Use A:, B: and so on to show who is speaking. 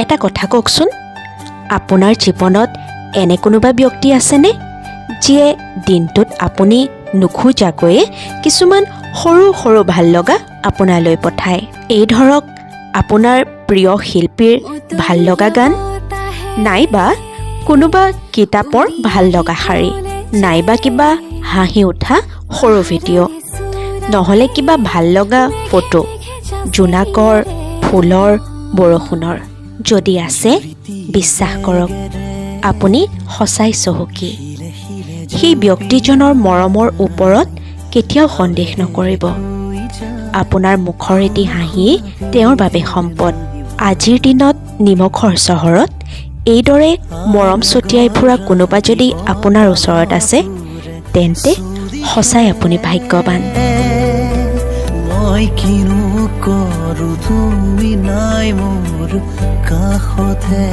A: এটা কথা কওকচোন, আপোনাৰ জীৱনত এনে কোনোবা ব্যক্তি আছেনে যিয়ে দিনটোত আপুনি নোখোজাকৈয়ে কিছুমান সৰু সৰু ভাল লগা আপোনালৈ পঠায়? এই ধৰক আপোনাৰ প্ৰিয় শিল্পীৰ ভাল লগা গান, নাইবা কোনোবা কিতাপৰ ভাল লগা শাৰী, নাইবা কিবা হাঁহি উঠা সৰু ভিডিঅ', নহ'লে কিবা ভাল লগা ফটো, জোনাকৰ, ফুলৰ, বৰষুণৰ। যদি আছে বিশ্বাস কৰক, আপুনি সঁচাই চহকী। সেই ব্যক্তিজনৰ মৰমৰ ওপৰত কেতিয়াও সন্দেহ নকৰিব। আপোনাৰ মুখৰ এটি হাঁহি তেওঁৰ বাবে সম্পদ। আজিৰ দিনত নিমখৰ চহৰত এইদৰে মৰম ছটিয়াই ফুৰা কোনোবা যদি আপোনাৰ ওচৰত আছে, তেন্তে সঁচাই আপুনি ভাগ্যৱান।
B: মই কিনো কৰো তুমি নাই মোৰ কাষতে।